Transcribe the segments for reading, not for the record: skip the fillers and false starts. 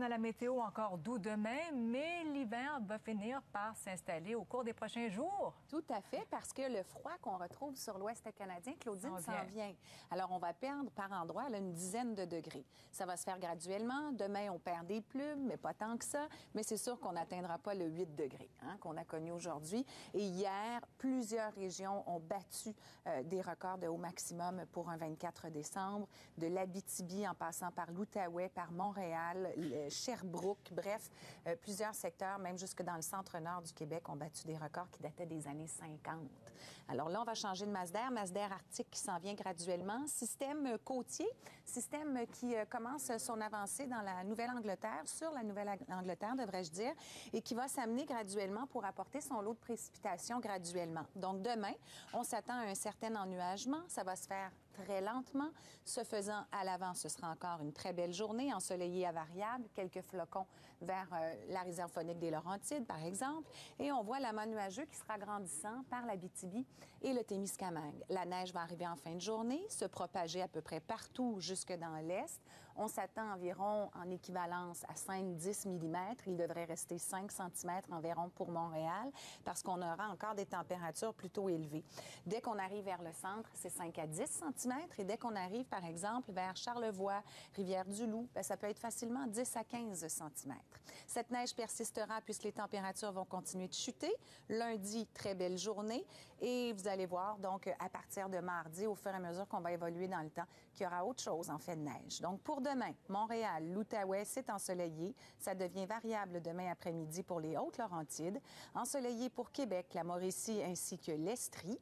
Josiane, à la météo, encore doux demain, mais l'hiver va finir par s'installer au cours des prochains jours. Tout à fait, parce que le froid qu'on retrouve sur l'ouest canadien, Claudine, s'en vient. Alors, on va perdre par endroits là, une dizaine de degrés. Ça va se faire graduellement. Demain, on perd des plumes, mais pas tant que ça. Mais c'est sûr qu'on n'atteindra pas le 8 degrés qu'on a connu aujourd'hui. Et hier, plusieurs régions ont battu des records de haut maximum pour un 24 décembre, de l'Abitibi en passant par l'Outaouais, par Montréal, Sherbrooke, bref, plusieurs secteurs, même jusque dans le centre-nord du Québec, ont battu des records qui dataient des années 50. Alors là, on va changer de masse d'air arctique qui s'en vient graduellement, système côtier, système qui commence son avancée dans la Nouvelle-Angleterre, sur la Nouvelle-Angleterre, devrais-je dire, et qui va s'amener graduellement pour apporter son lot de précipitations graduellement. Donc demain, on s'attend à un certain ennuagement, ça va se faire très lentement. Ce faisant, à l'avant, ce sera encore une très belle journée, ensoleillée à variable, quelques flocons vers la réserve faunique des Laurentides, par exemple. Et on voit l'amas nuageux qui sera grandissant par l'Abitibi et le Témiscamingue. La neige va arriver en fin de journée, se propager à peu près partout jusque dans l'est. On s'attend environ en équivalence à 5-10 mm. Il devrait rester 5 cm environ pour Montréal parce qu'on aura encore des températures plutôt élevées. Dès qu'on arrive vers le centre, c'est 5 à 10 cm. Et dès qu'on arrive, par exemple, vers Charlevoix, Rivière-du-Loup, ça peut être facilement 10 à 15 cm. Cette neige persistera puisque les températures vont continuer de chuter. Lundi, très belle journée. Et vous allez voir, donc, à partir de mardi, au fur et à mesure qu'on va évoluer dans le temps, qu'il y aura autre chose en fait de neige. Donc, pour demain, Montréal, l'Outaouais, c'est ensoleillé. Ça devient variable demain après-midi pour les Hautes-Laurentides. Ensoleillé pour Québec, la Mauricie ainsi que l'Estrie.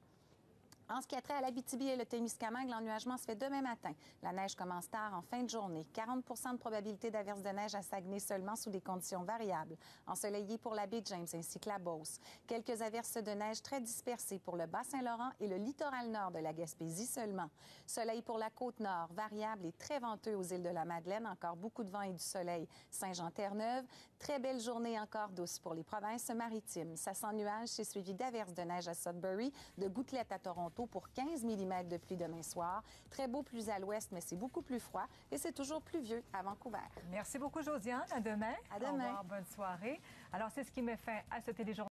En ce qui a trait à l'Abitibi et le Témiscamingue, l'ennuagement se fait demain matin. La neige commence tard en fin de journée. 40 de probabilité d'averse de neige à Saguenay seulement sous des conditions variables. Ensoleillé pour la baie James ainsi que la Beauce. Quelques averses de neige très dispersées pour le Bas-Saint-Laurent et le littoral nord de la Gaspésie seulement. Soleil pour la Côte-Nord, variable et très venteux aux îles de la Madeleine. Encore beaucoup de vent et du soleil. Saint-Jean-Terre-Neuve. Très belle journée encore douce pour les provinces maritimes. Ça s'ennuage, c'est suivi d'averses de neige à Sudbury, de gouttelettes à Toronto pour 15 mm de pluie demain soir. Très beau plus à l'ouest, mais c'est beaucoup plus froid et c'est toujours pluvieux à Vancouver. Merci beaucoup, Josiane. À demain. À demain. Au revoir. Bonne soirée. Alors, c'est ce qui met fin à ce téléjournal.